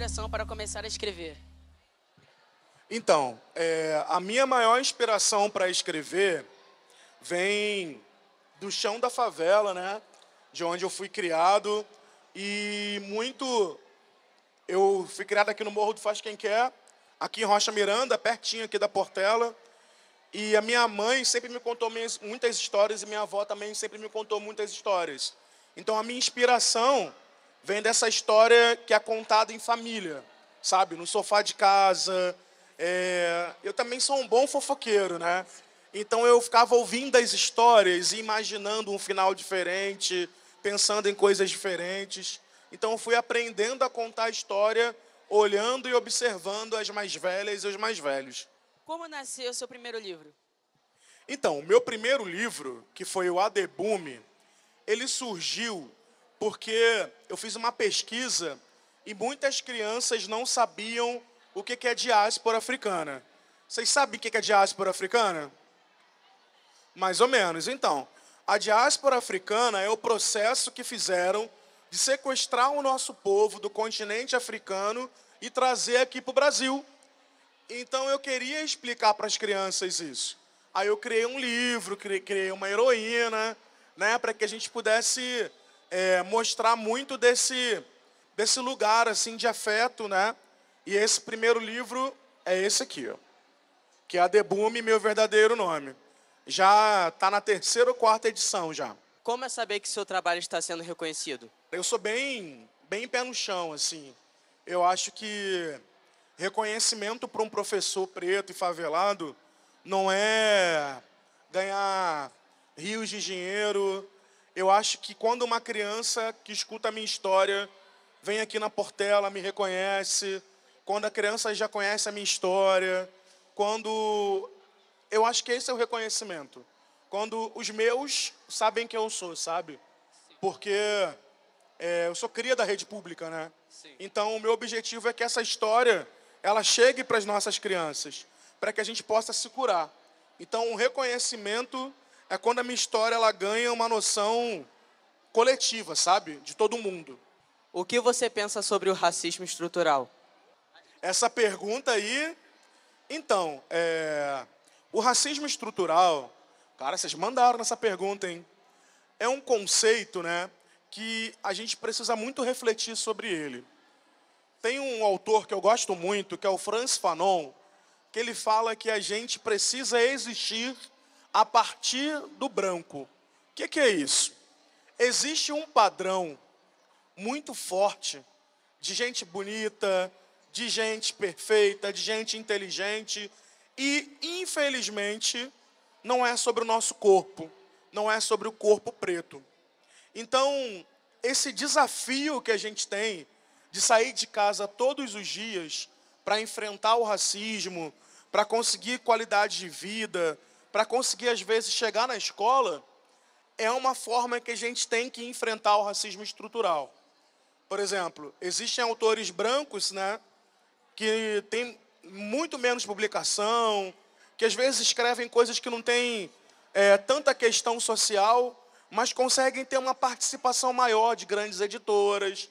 inspiração para começar a escrever? Então, a minha maior inspiração para escrever vem do chão da favela, né? De onde eu fui criado. E eu fui criado aqui no Morro do Faz Quem Quer, aqui em Rocha Miranda, pertinho aqui da Portela. E a minha mãe sempre me contou muitas histórias e minha avó também sempre me contou muitas histórias. Então a minha inspiração vem dessa história que é contada em família, sabe? No sofá de casa. Eu também sou um bom fofoqueiro, né? Então eu ficava ouvindo as histórias e imaginando um final diferente, pensando em coisas diferentes. Então eu fui aprendendo a contar a história, olhando e observando as mais velhas e os mais velhos. Como nasceu o seu primeiro livro? Então, o meu primeiro livro, que foi o Adebume, ele surgiu porque eu fiz uma pesquisa e muitas crianças não sabiam o que é diáspora africana. Vocês sabem o que é diáspora africana? Mais ou menos. Então, a diáspora africana é o processo que fizeram de sequestrar o nosso povo do continente africano e trazer aqui para o Brasil. Então, eu queria explicar para as crianças isso. Aí eu criei um livro, criei uma heroína, né, para que a gente pudesse mostrar muito desse lugar assim, de afeto, né? E esse primeiro livro é esse aqui, ó, que é Adebume, meu verdadeiro nome. Já está na 3ª ou 4ª edição já. Como é saber que seu trabalho está sendo reconhecido? Eu sou bem pé no chão, assim. Eu acho que reconhecimento para um professor preto e favelado não é ganhar rios de dinheiro. Eu acho que quando uma criança que escuta a minha história vem aqui na Portela, me reconhece, quando a criança já conhece a minha história, eu acho que esse é o reconhecimento. Quando os meus sabem quem eu sou, sabe? Porque eu sou cria da rede pública, né? Sim. Então, o meu objetivo é que essa história ela chegue para as nossas crianças, para que a gente possa se curar. Então, o reconhecimento é quando a minha história ela ganha uma noção coletiva, sabe? De todo mundo. O que você pensa sobre o racismo estrutural? Essa pergunta aí... Então, o racismo estrutural... Cara, vocês mandaram nessa pergunta, hein? É um conceito, né, que a gente precisa muito refletir sobre ele. Tem um autor que eu gosto muito, que é o Frantz Fanon, que ele fala que a gente precisa existir a partir do branco. O que é isso? Existe um padrão muito forte de gente bonita, de gente perfeita, de gente inteligente e, infelizmente, não é sobre o nosso corpo, não é sobre o corpo preto. Então, esse desafio que a gente tem de sair de casa todos os dias para enfrentar o racismo, para conseguir qualidade de vida, para conseguir, às vezes, chegar na escola, é uma forma que a gente tem que enfrentar o racismo estrutural. Por exemplo, existem autores brancos, né, que têm muito menos publicação, que às vezes escrevem coisas que não têm tanta questão social, mas conseguem ter uma participação maior de grandes editoras.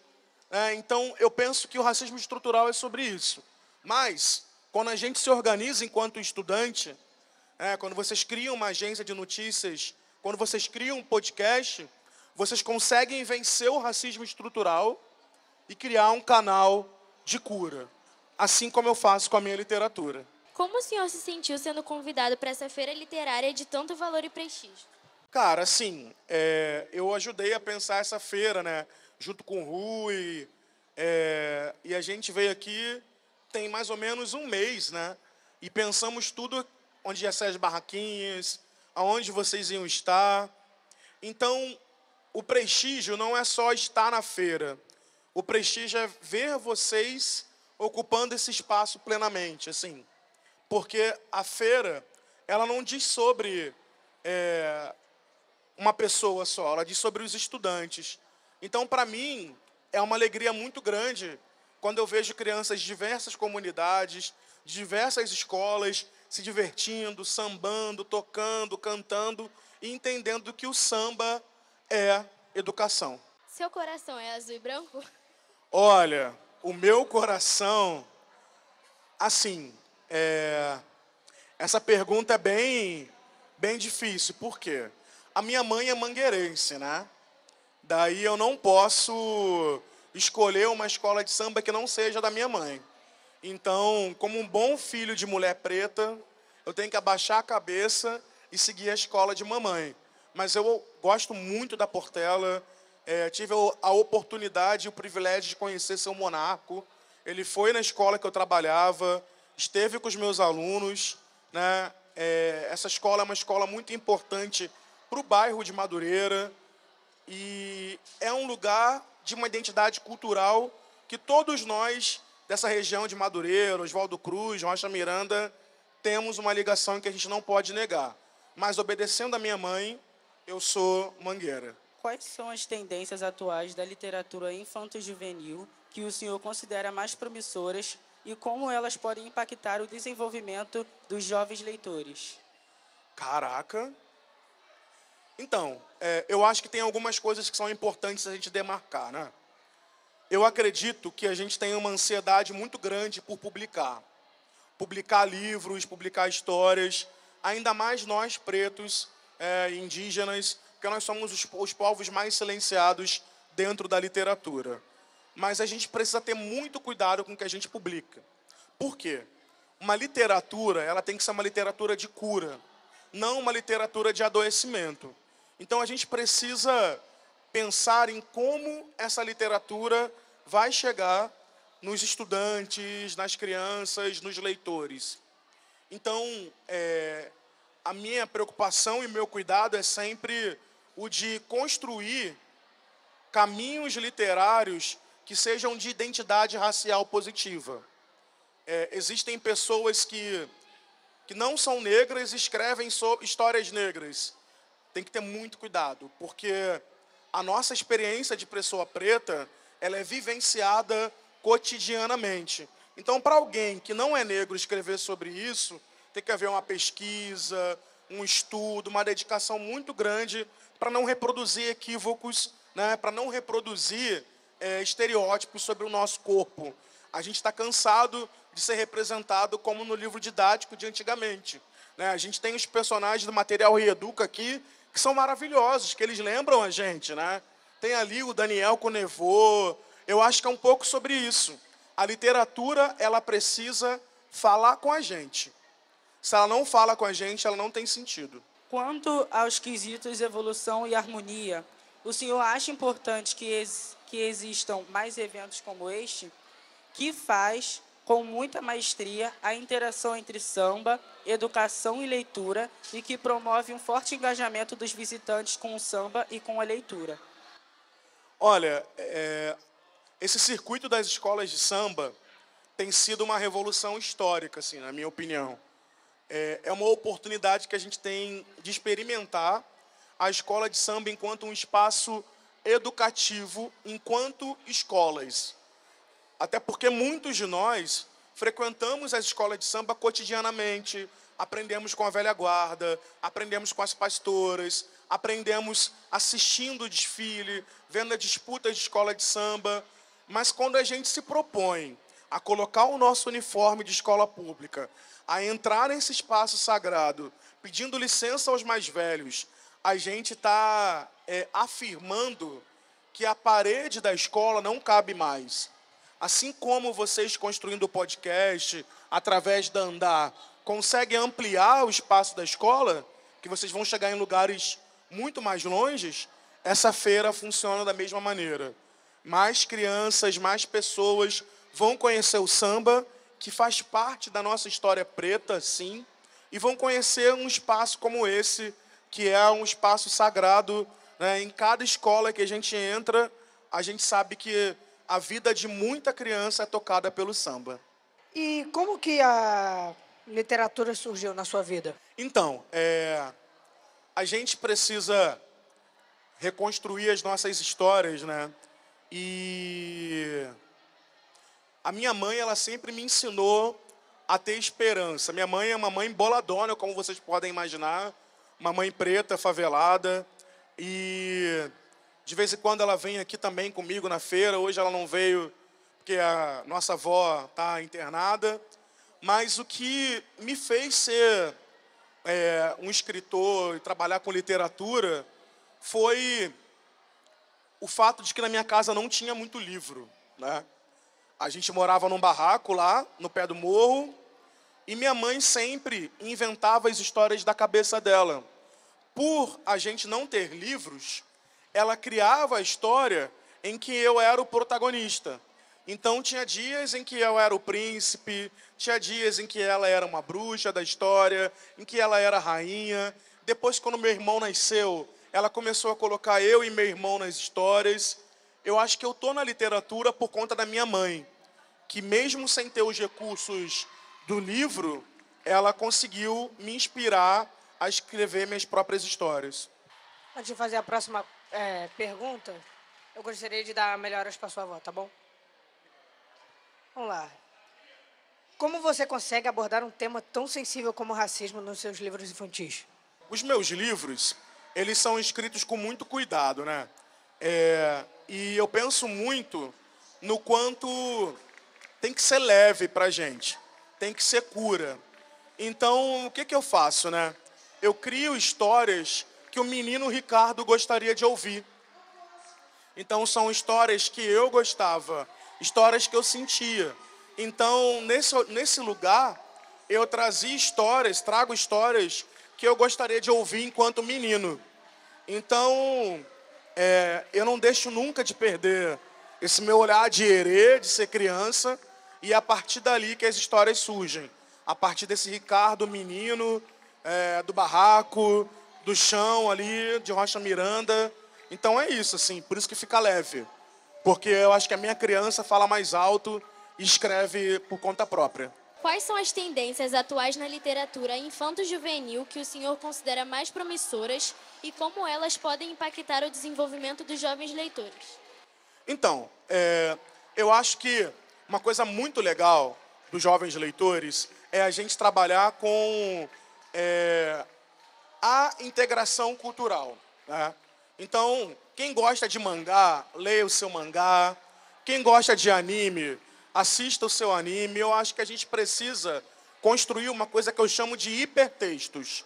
Então, eu penso que o racismo estrutural é sobre isso. Mas, quando a gente se organiza enquanto estudante, quando vocês criam uma agência de notícias, quando vocês criam um podcast, vocês conseguem vencer o racismo estrutural e criar um canal de cura. Assim como eu faço com a minha literatura. Como o senhor se sentiu sendo convidado para essa feira literária de tanto valor e prestígio? Cara, assim, eu ajudei a pensar essa feira, né, junto com o Rui, e a gente veio aqui tem mais ou menos um mês, né, e pensamos tudo onde ia ser as barraquinhas, aonde vocês iam estar. Então, o prestígio não é só estar na feira, o prestígio é ver vocês ocupando esse espaço plenamente, assim, porque a feira, ela não diz sobre uma pessoa só, ela diz sobre os estudantes. Então, para mim, é uma alegria muito grande quando eu vejo crianças de diversas comunidades, de diversas escolas, se divertindo, sambando, tocando, cantando e entendendo que o samba é educação. Seu coração é azul e branco? Olha, o meu coração, assim, essa pergunta é bem difícil. Por quê? A minha mãe é mangueirense, né? Daí eu não posso escolher uma escola de samba que não seja da minha mãe. Então, como um bom filho de mulher preta, eu tenho que abaixar a cabeça e seguir a escola de mamãe. Mas eu gosto muito da Portela, tive a oportunidade e o privilégio de conhecer seu Monarco. Ele foi na escola que eu trabalhava, esteve com os meus alunos, né? Essa escola é uma escola muito importante para o bairro de Madureira e é um lugar de uma identidade cultural que todos nós dessa região de Madureira, Oswaldo Cruz, Rocha Miranda, temos uma ligação que a gente não pode negar. Mas, obedecendo a minha mãe, eu sou mangueira. Quais são as tendências atuais da literatura infanto-juvenil que o senhor considera mais promissoras e como elas podem impactar o desenvolvimento dos jovens leitores? Caraca! Então, eu acho que tem algumas coisas que são importantes a gente demarcar, né? Eu acredito que a gente tem uma ansiedade muito grande por publicar. Publicar livros, publicar histórias, ainda mais nós pretos, indígenas, porque nós somos os povos mais silenciados dentro da literatura. Mas a gente precisa ter muito cuidado com o que a gente publica. Por quê? Uma literatura, ela tem que ser uma literatura de cura, não uma literatura de adoecimento. Então a gente precisa pensar em como essa literatura vai chegar nos estudantes, nas crianças, nos leitores. Então, a minha preocupação e meu cuidado é sempre o de construir caminhos literários que sejam de identidade racial positiva. Existem pessoas que não são negras e escrevem sobre histórias negras. Tem que ter muito cuidado, porque a nossa experiência de pessoa preta, ela é vivenciada cotidianamente. Então, para alguém que não é negro escrever sobre isso, tem que haver uma pesquisa, um estudo, uma dedicação muito grande para não reproduzir equívocos, né, para não reproduzir estereótipos sobre o nosso corpo. A gente está cansado de ser representado como no livro didático de antigamente, né? A gente tem os personagens do material Reeduca aqui, que são maravilhosos, que eles lembram a gente, né? Tem ali o Daniel Conevô. Eu acho que é um pouco sobre isso. A literatura, ela precisa falar com a gente. Se ela não fala com a gente, ela não tem sentido. Quanto aos quesitos evolução e harmonia, o senhor acha importante que existam mais eventos como este, que faz, com muita maestria, a interação entre samba, educação e leitura e que promove um forte engajamento dos visitantes com o samba e com a leitura? Olha, esse circuito das escolas de samba tem sido uma revolução histórica, assim, na minha opinião. É uma oportunidade que a gente tem de experimentar a escola de samba enquanto um espaço educativo, enquanto escolas. Até porque muitos de nós frequentamos as escolas de samba cotidianamente, aprendemos com a velha guarda, aprendemos com as pastoras, aprendemos assistindo o desfile, vendo a disputa de escola de samba. Mas quando a gente se propõe a colocar o nosso uniforme de escola pública, a entrar nesse espaço sagrado, pedindo licença aos mais velhos, a gente está afirmando que a parede da escola não cabe mais. Assim como vocês, construindo o podcast, através da Andar, conseguem ampliar o espaço da escola, que vocês vão chegar em lugares muito mais longes, essa feira funciona da mesma maneira. Mais crianças, mais pessoas vão conhecer o samba, que faz parte da nossa história preta, sim, e vão conhecer um espaço como esse, que é um espaço sagrado, né? Em cada escola que a gente entra, a gente sabe que a vida de muita criança é tocada pelo samba. E como que a literatura surgiu na sua vida? Então, a gente precisa reconstruir as nossas histórias, né? E a minha mãe, ela sempre me ensinou a ter esperança. Minha mãe é uma mãe boladona, como vocês podem imaginar, uma mãe preta, favelada, e de vez em quando ela vem aqui também comigo na feira. Hoje ela não veio porque a nossa avó está internada. Mas o que me fez ser um escritor e trabalhar com literatura foi o fato de que na minha casa não tinha muito livro, né? A gente morava num barraco lá, no pé do morro, e minha mãe sempre inventava as histórias da cabeça dela. Por a gente não ter livros, ela criava a história em que eu era o protagonista. Então tinha dias em que eu era o príncipe, tinha dias em que ela era uma bruxa da história, em que ela era a rainha. Depois, quando meu irmão nasceu, ela começou a colocar eu e meu irmão nas histórias. Eu acho que eu estou na literatura por conta da minha mãe, que mesmo sem ter os recursos do livro, ela conseguiu me inspirar a escrever minhas próprias histórias. Antes de fazer a próxima pergunta, eu gostaria de dar melhoras para sua avó, tá bom? Vamos lá. Como você consegue abordar um tema tão sensível como o racismo nos seus livros infantis? Os meus livros, eles são escritos com muito cuidado, né? E eu penso muito no quanto tem que ser leve para a gente, tem que ser cura. Então, o que eu faço, né? Eu crio histórias que o menino Ricardo gostaria de ouvir. Então, são histórias que eu gostava, histórias que eu sentia. Então, nesse lugar, eu trago histórias que eu gostaria de ouvir enquanto menino. Então, eu não deixo nunca de perder esse meu olhar de herê, de ser criança, e é a partir dali que as histórias surgem. A partir desse Ricardo, menino, do barraco, do chão ali, de Rocha Miranda. Então é isso, assim, por isso que fica leve. Porque eu acho que a minha criança fala mais alto e escreve por conta própria. Quais são as tendências atuais na literatura infanto-juvenil que o senhor considera mais promissoras e como elas podem impactar o desenvolvimento dos jovens leitores? Então, eu acho que uma coisa muito legal dos jovens leitores é a gente trabalhar com a integração cultural, né? Então, quem gosta de mangá, leia o seu mangá. Quem gosta de anime, assista o seu anime. Eu acho que a gente precisa construir uma coisa que eu chamo de hipertextos,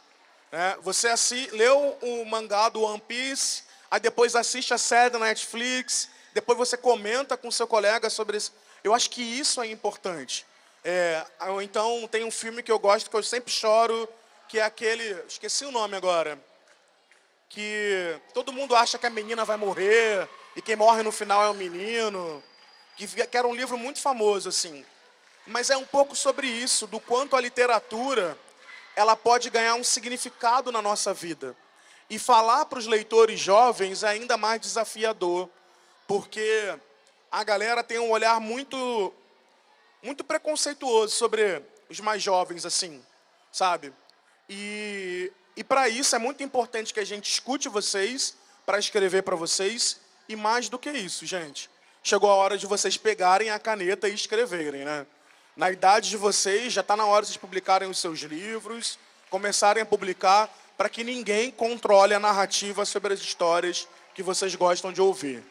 né? Você leu o mangá do One Piece, aí depois assiste a série da Netflix, depois você comenta com seu colega sobre isso. Eu acho que isso é importante. Então, tem um filme que eu gosto, que eu sempre choro, que é aquele... Esqueci o nome agora. Que todo mundo acha que a menina vai morrer e quem morre no final é o menino. Que era um livro muito famoso, assim. Mas é um pouco sobre isso, do quanto a literatura ela pode ganhar um significado na nossa vida. E falar para os leitores jovens é ainda mais desafiador, porque a galera tem um olhar muito preconceituoso sobre os mais jovens, assim, sabe? E para isso é muito importante que a gente escute vocês, para escrever para vocês, e mais do que isso, gente. Chegou a hora de vocês pegarem a caneta e escreverem, né? Na idade de vocês, já está na hora de vocês publicarem os seus livros, começarem a publicar, para que ninguém controle a narrativa sobre as histórias que vocês gostam de ouvir.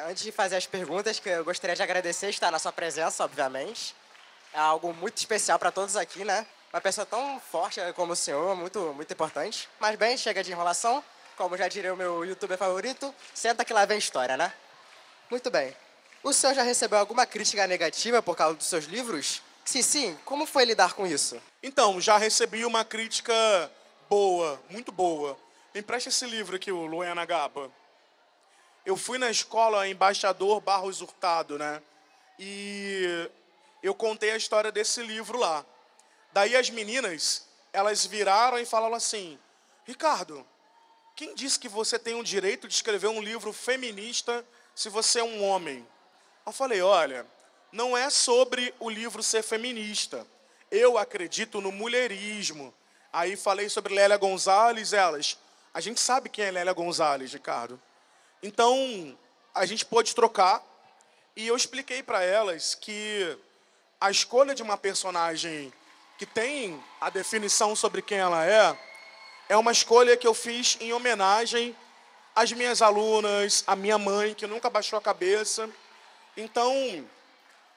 Antes de fazer as perguntas, que eu gostaria de agradecer estar na sua presença, obviamente. É algo muito especial para todos aqui, né? Uma pessoa tão forte como o senhor, muito, muito importante. Mas bem, chega de enrolação. Como já diria o meu youtuber favorito, senta que lá vem história, né? Muito bem. O senhor já recebeu alguma crítica negativa por causa dos seus livros? Se sim, como foi lidar com isso? Então, já recebi uma crítica boa, muito boa. Me empresta esse livro aqui, o Luena Gaba. Eu fui na escola Embaixador Barros Hurtado, né? E eu contei a história desse livro lá. Daí as meninas, elas viraram e falaram assim: Ricardo, quem disse que você tem o direito de escrever um livro feminista se você é um homem? Eu falei: olha, não é sobre o livro ser feminista. Eu acredito no mulherismo. Aí falei sobre Lélia Gonzalez, a gente sabe quem é Lélia Gonzalez, Ricardo. Então, a gente pôde trocar e eu expliquei para elas que a escolha de uma personagem que tem a definição sobre quem ela é uma escolha que eu fiz em homenagem às minhas alunas, à minha mãe, que nunca baixou a cabeça. Então,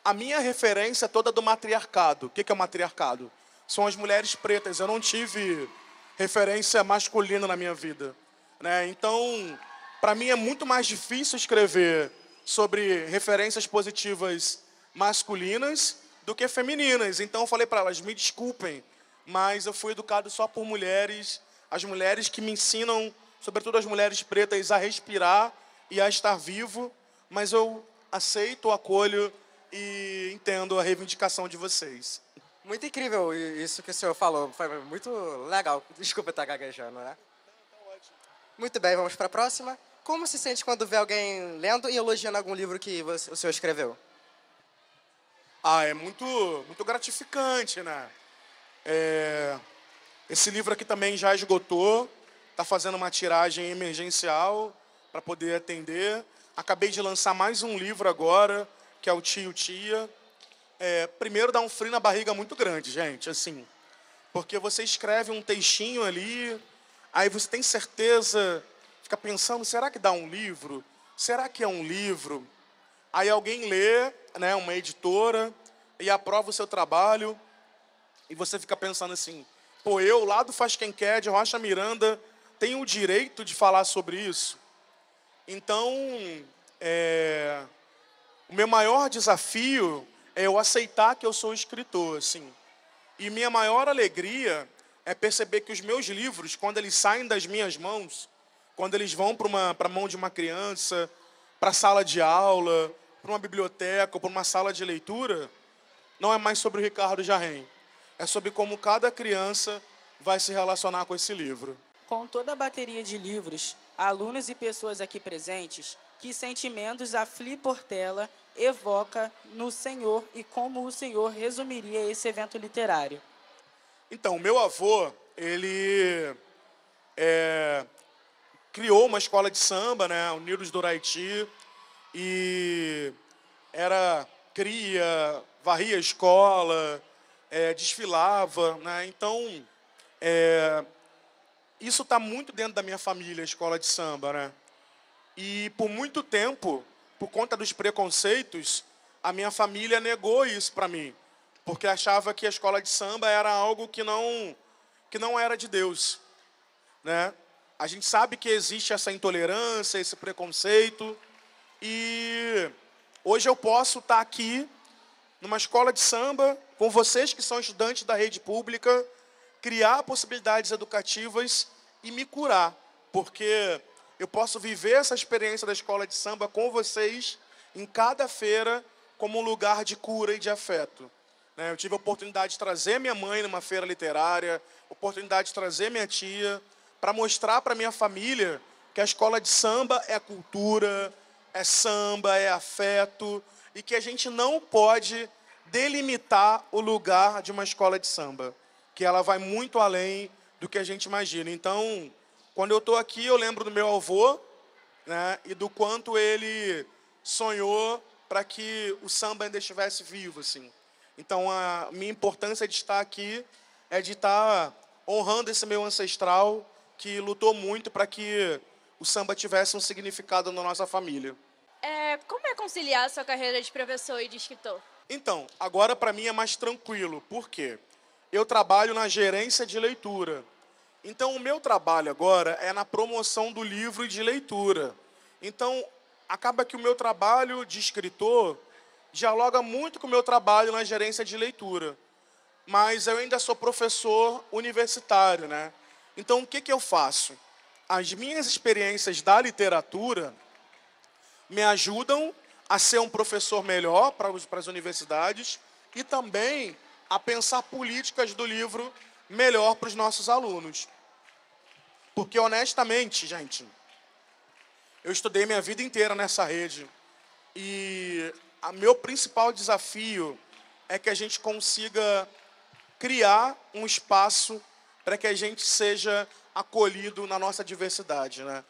A minha referência é toda do matriarcado. O que é o matriarcado? São as mulheres pretas. Eu não tive referência masculina na minha vida, né? Então, para mim é muito mais difícil escrever sobre referências positivas masculinas do que femininas. Então eu falei para elas, me desculpem, mas eu fui educado só por mulheres, as mulheres que me ensinam, sobretudo as mulheres pretas, a respirar e a estar vivo, mas eu aceito, acolho e entendo a reivindicação de vocês. Muito incrível isso que o senhor falou, foi muito legal. Desculpa estar gaguejando, né? Muito bem, vamos para a próxima. Como se sente quando vê alguém lendo e elogiando algum livro que o senhor escreveu? É muito gratificante, né? Esse livro aqui também já esgotou, está fazendo uma tiragem emergencial para poder atender. Acabei de lançar mais um livro agora, que é o Tio Tia. Primeiro dá um frio na barriga muito grande, gente, assim, porque você escreve um textinho ali, aí você tem certeza, fica pensando, será que dá um livro? Será que é um livro? Aí alguém lê, né, uma editora, e aprova o seu trabalho, e você fica pensando assim, pô, eu lá do Faz Quem Quer, de Rocha Miranda, tenho o direito de falar sobre isso? Então, o meu maior desafio é eu aceitar que eu sou escritor, assim. E minha maior alegria é perceber que os meus livros, quando eles saem das minhas mãos, quando eles vão para a mão de uma criança, para a sala de aula, para uma biblioteca, ou para uma sala de leitura, não é mais sobre o Ricardo Jarrem. É sobre como cada criança vai se relacionar com esse livro. Com toda a bateria de livros, alunos e pessoas aqui presentes, que sentimentos a Fli Portela evoca no senhor e como o senhor resumiria esse evento literário? Então, meu avô, ele criou uma escola de samba, né, Unidos do Oraiti, e era cria, varria a escola, desfilava, né? Então, isso está muito dentro da minha família, a escola de samba, né? E por muito tempo, por conta dos preconceitos, a minha família negou isso para mim, porque achava que a escola de samba era algo que não era de Deus, né? A gente sabe que existe essa intolerância, esse preconceito, e hoje eu posso estar aqui numa escola de samba com vocês que são estudantes da rede pública, criar possibilidades educativas e me curar, porque eu posso viver essa experiência da escola de samba com vocês em cada feira como um lugar de cura e de afeto. Eu tive a oportunidade de trazer minha mãe numa feira literária, oportunidade de trazer minha tia, para mostrar para minha família que a escola de samba é cultura, é samba, é afeto, e que a gente não pode delimitar o lugar de uma escola de samba, que ela vai muito além do que a gente imagina. Então, quando eu estou aqui, eu lembro do meu avô, né, e do quanto ele sonhou para que o samba ainda estivesse vivo, assim. Então, a minha importância de estar aqui é de estar honrando esse meu ancestral que lutou muito para que o samba tivesse um significado na nossa família. Como é conciliar a sua carreira de professor e de escritor? Então, agora para mim é mais tranquilo. Por quê? Eu trabalho na gerência de leitura. Então, o meu trabalho agora é na promoção do livro e de leitura. Então, acaba que o meu trabalho de escritor dialoga muito com o meu trabalho na gerência de leitura. Mas eu ainda sou professor universitário, né? Então, o que eu faço? As minhas experiências da literatura me ajudam a ser um professor melhor para as universidades e também a pensar políticas do livro melhor para os nossos alunos. Porque, honestamente, gente, eu estudei minha vida inteira nessa rede e o meu principal desafio é que a gente consiga criar um espaço para que a gente seja acolhido na nossa diversidade, né?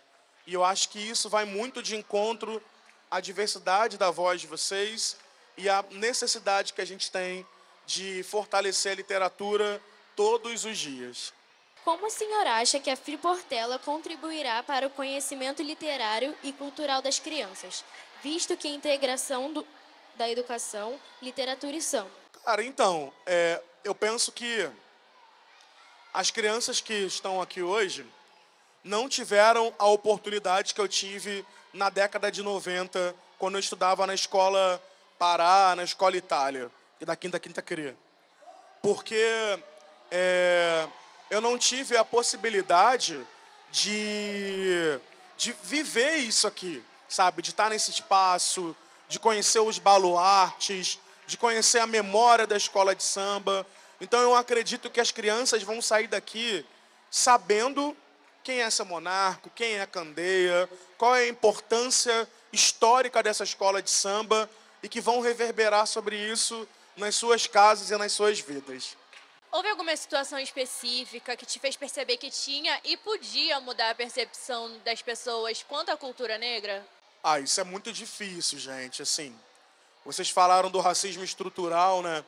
E eu acho que isso vai muito de encontro à diversidade da voz de vocês e à necessidade que a gente tem de fortalecer a literatura todos os dias. Como o senhor acha que a Fli Portela contribuirá para o conhecimento literário e cultural das crianças, visto que a integração da Educação, Literatura e Samba? Cara, então, eu penso que as crianças que estão aqui hoje não tiveram a oportunidade que eu tive na década de 90, quando eu estudava na escola Pará, na escola Itália, e da Quinta CRI. Porque eu não tive a possibilidade de viver isso aqui, sabe? De estar nesse espaço, de conhecer os baluartes, de conhecer a memória da escola de samba. Então eu acredito que as crianças vão sair daqui sabendo quem é essa Monarco, quem é a Candeia, qual é a importância histórica dessa escola de samba e que vão reverberar sobre isso nas suas casas e nas suas vidas. Houve alguma situação específica que te fez perceber que tinha e podia mudar a percepção das pessoas quanto à cultura negra? Isso é muito difícil, gente. Assim, vocês falaram do racismo estrutural, né?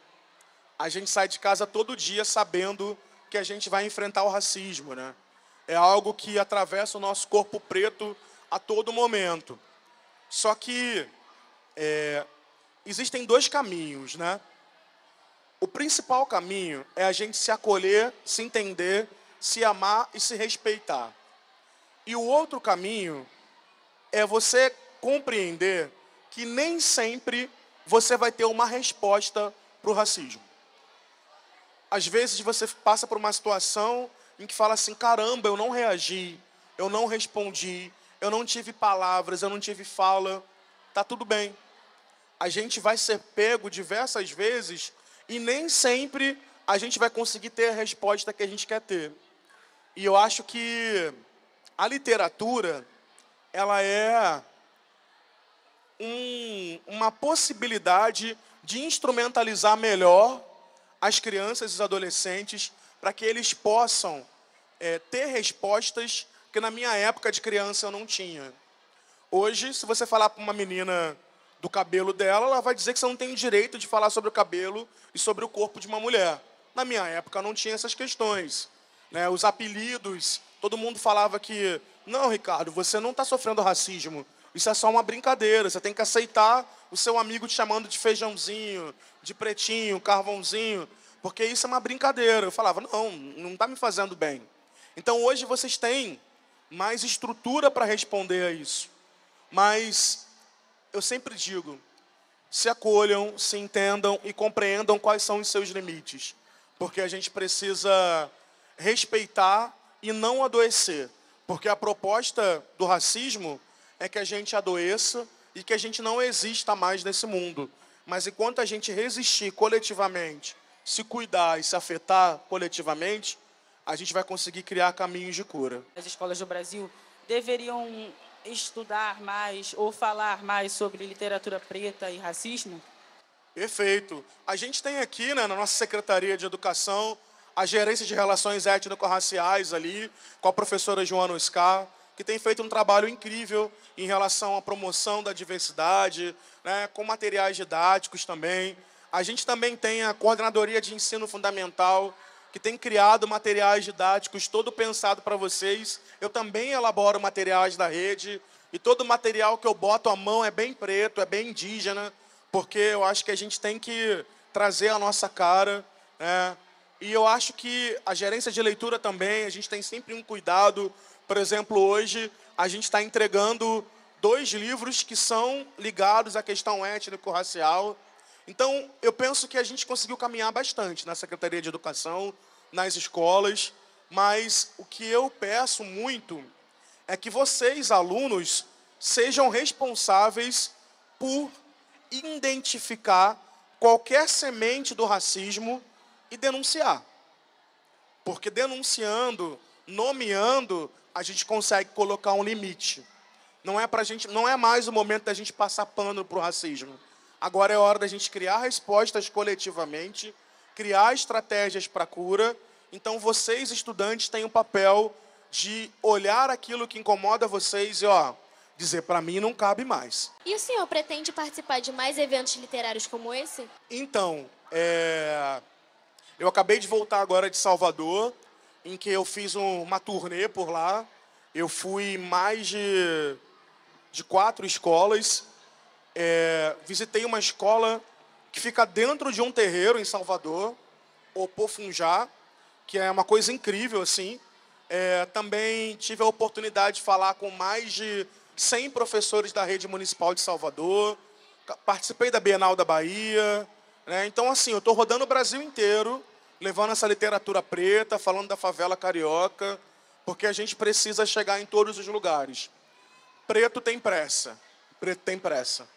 A gente sai de casa todo dia sabendo que a gente vai enfrentar o racismo, né? É algo que atravessa o nosso corpo preto a todo momento. Só que existem dois caminhos, né? O principal caminho é a gente se acolher, se entender, se amar e se respeitar. E o outro caminho é você compreender que nem sempre você vai ter uma resposta para o racismo. Às vezes você passa por uma situação em que fala assim, caramba, eu não reagi, eu não respondi, eu não tive palavras, eu não tive fala. Tá tudo bem. A gente vai ser pego diversas vezes e nem sempre a gente vai conseguir ter a resposta que a gente quer ter. E eu acho que a literatura, ela é uma possibilidade de instrumentalizar melhor as crianças e os adolescentes para que eles possam ter respostas que na minha época de criança eu não tinha. Hoje, se você falar para uma menina do cabelo dela, ela vai dizer que você não tem o direito de falar sobre o cabelo e sobre o corpo de uma mulher. Na minha época não tinha essas questões, né? Os apelidos, todo mundo falava que não, Ricardo, você não está sofrendo racismo, isso é só uma brincadeira, você tem que aceitar o seu amigo te chamando de feijãozinho, de pretinho, carvãozinho, porque isso é uma brincadeira. Eu falava, não está me fazendo bem. Então hoje vocês têm mais estrutura para responder a isso. Mas eu sempre digo, se acolham, se entendam e compreendam quais são os seus limites. Porque a gente precisa respeitar e não adoecer. Porque a proposta do racismo é que a gente adoeça e que a gente não exista mais nesse mundo. Mas enquanto a gente resistir coletivamente, se cuidar e se afetar coletivamente, a gente vai conseguir criar caminhos de cura. As escolas do Brasil deveriam estudar mais ou falar mais sobre literatura preta e racismo? Perfeito. A gente tem aqui, né, na nossa Secretaria de Educação, a Gerência de Relações Étnico-Raciais ali, com a professora Joana Oscar, que tem feito um trabalho incrível em relação à promoção da diversidade, né, com materiais didáticos também. A gente também tem a Coordenadoria de Ensino Fundamental, que tem criado materiais didáticos todo pensado para vocês. Eu também elaboro materiais da rede, e todo material que eu boto à mão é bem preto, é bem indígena, porque eu acho que a gente tem que trazer a nossa cara, né? E eu acho que a gerência de leitura também, a gente tem sempre um cuidado. Por exemplo, hoje a gente está entregando 2 livros que são ligados à questão étnico-racial. Então, eu penso que a gente conseguiu caminhar bastante na Secretaria de Educação, nas escolas, mas o que eu peço muito é que vocês, alunos, sejam responsáveis por identificar qualquer semente do racismo e denunciar. Porque denunciando, nomeando, a gente consegue colocar um limite. Não é mais o momento da gente passar pano para o racismo. Agora é hora da gente criar respostas coletivamente, criar estratégias para a cura. Então, vocês, estudantes, têm o papel de olhar aquilo que incomoda vocês e dizer, para mim não cabe mais. E o senhor pretende participar de mais eventos literários como esse? Então, eu acabei de voltar agora de Salvador, em que eu fiz uma turnê por lá. Eu fui em mais de 4 escolas. Visitei uma escola que fica dentro de um terreiro em Salvador, o Pofunjá, que é uma coisa incrível, assim. Também tive a oportunidade de falar com mais de 100 professores da rede municipal de Salvador. Participei da Bienal da Bahia, né? Então, assim, eu estou rodando o Brasil inteiro, levando essa literatura preta, falando da favela carioca, porque a gente precisa chegar em todos os lugares. Preto tem pressa. Preto tem pressa.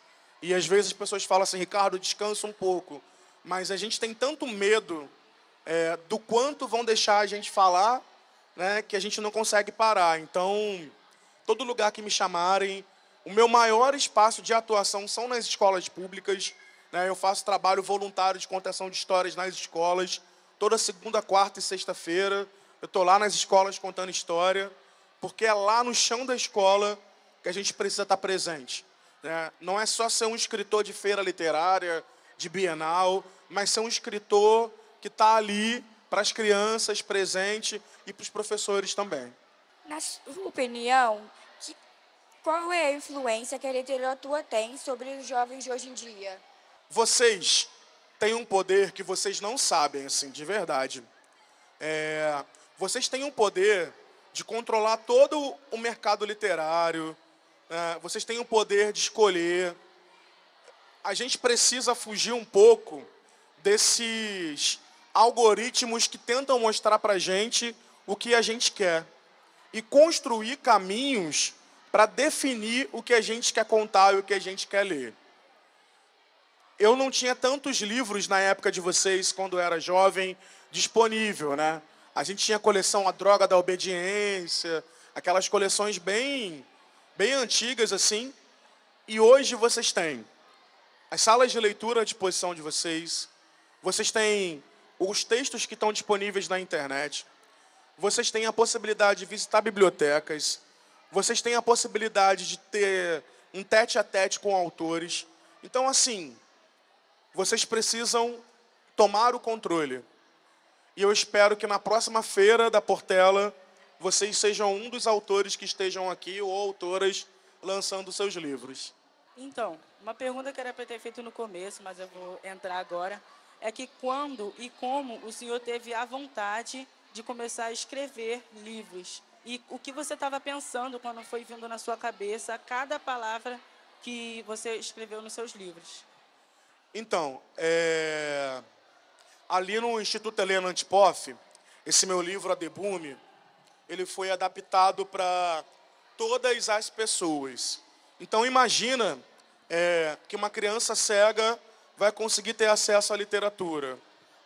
E às vezes as pessoas falam assim, Ricardo, descansa um pouco. Mas a gente tem tanto medo do quanto vão deixar a gente falar, né, que a gente não consegue parar. Então, todo lugar que me chamarem, o meu maior espaço de atuação são nas escolas públicas, né? Eu faço trabalho voluntário de contação de histórias nas escolas. Toda segunda, quarta e sexta-feira, eu estou lá nas escolas contando história, porque é lá no chão da escola que a gente precisa estar presente, né? Não é só ser um escritor de feira literária, de bienal, mas ser um escritor que está ali para as crianças presente e para os professores também. Na sua opinião, qual é a influência que a literatura tem sobre os jovens de hoje em dia? Vocês têm um poder que vocês não sabem, assim, de verdade. Vocês têm um poder de controlar todo o mercado literário, né? Vocês têm o poder de escolher. A gente precisa fugir um pouco desses algoritmos que tentam mostrar para a gente o que a gente quer e construir caminhos para definir o que a gente quer contar e o que a gente quer ler. Eu não tinha tantos livros na época de vocês, quando eu era jovem, disponível, né? A gente tinha a coleção A Droga da Obediência, aquelas coleções bem antigas, assim. E hoje vocês têm as salas de leitura à disposição de vocês, vocês têm os textos que estão disponíveis na internet, vocês têm a possibilidade de visitar bibliotecas, vocês têm a possibilidade de ter um tete-a-tete com autores. Então, assim, vocês precisam tomar o controle. E eu espero que na próxima feira da Portela, vocês sejam um dos autores que estejam aqui, ou autoras, lançando seus livros. Então, uma pergunta que era para ter feito no começo, mas eu vou entrar agora, é que quando e como o senhor teve a vontade de começar a escrever livros? E o que você estava pensando quando foi vindo na sua cabeça cada palavra que você escreveu nos seus livros? Então, ali no Instituto Helena Antipoff, esse meu livro, A Debume, ele foi adaptado para todas as pessoas. Então, imagina que uma criança cega vai conseguir ter acesso à literatura.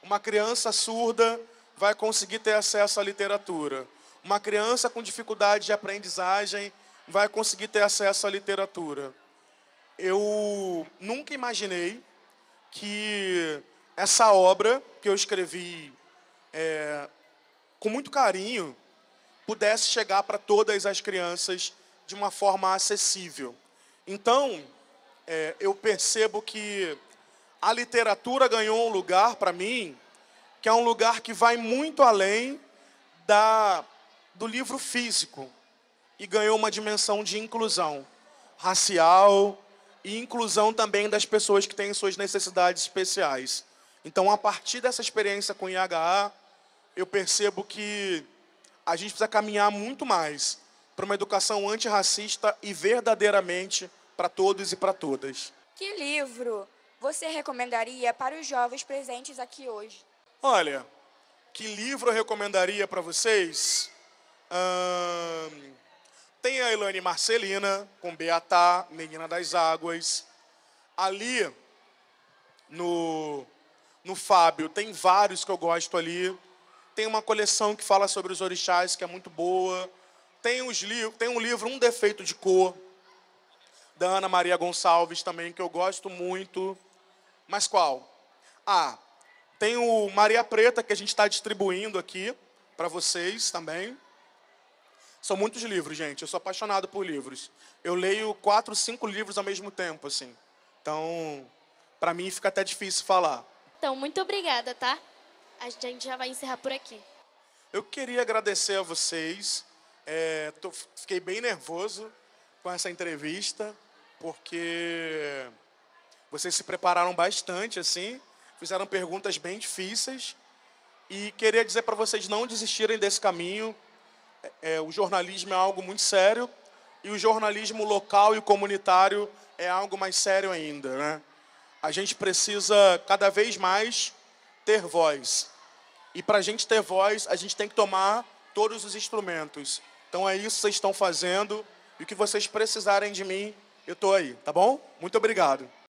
Uma criança surda vai conseguir ter acesso à literatura. Uma criança com dificuldade de aprendizagem vai conseguir ter acesso à literatura. Eu nunca imaginei que essa obra que eu escrevi com muito carinho pudesse chegar para todas as crianças de uma forma acessível. Então, eu percebo que a literatura ganhou um lugar para mim, que é um lugar que vai muito além do livro físico, e ganhou uma dimensão de inclusão racial e inclusão também das pessoas que têm suas necessidades especiais. Então, a partir dessa experiência com o IHA, eu percebo que a gente precisa caminhar muito mais para uma educação antirracista e verdadeiramente para todos e para todas. Que livro você recomendaria para os jovens presentes aqui hoje? Olha, que livro eu recomendaria para vocês? Tem a Elaine Marcelina, com Beatá, Menina das Águas. Ali, no Fábio, tem vários que eu gosto ali. Tem uma coleção que fala sobre os orixás, que é muito boa. Tem um livro, Um Defeito de Cor, da Ana Maria Gonçalves também, que eu gosto muito. Mas qual? Tem o Maria Preta, que a gente está distribuindo aqui para vocês também. São muitos livros, gente. Eu sou apaixonado por livros. Eu leio 4, 5 livros ao mesmo tempo, assim. Então, para mim, fica até difícil falar. Então, muito obrigada, tá? A gente já vai encerrar por aqui. Eu queria agradecer a vocês. Fiquei bem nervoso com essa entrevista, porque vocês se prepararam bastante, assim, fizeram perguntas bem difíceis, e queria dizer para vocês não desistirem desse caminho. O jornalismo é algo muito sério, e o jornalismo local e comunitário é algo mais sério ainda, né? A gente precisa, cada vez mais, ter voz. E para a gente ter voz, a gente tem que tomar todos os instrumentos. Então é isso que vocês estão fazendo, e o que vocês precisarem de mim, eu estou aí, tá bom? Muito obrigado.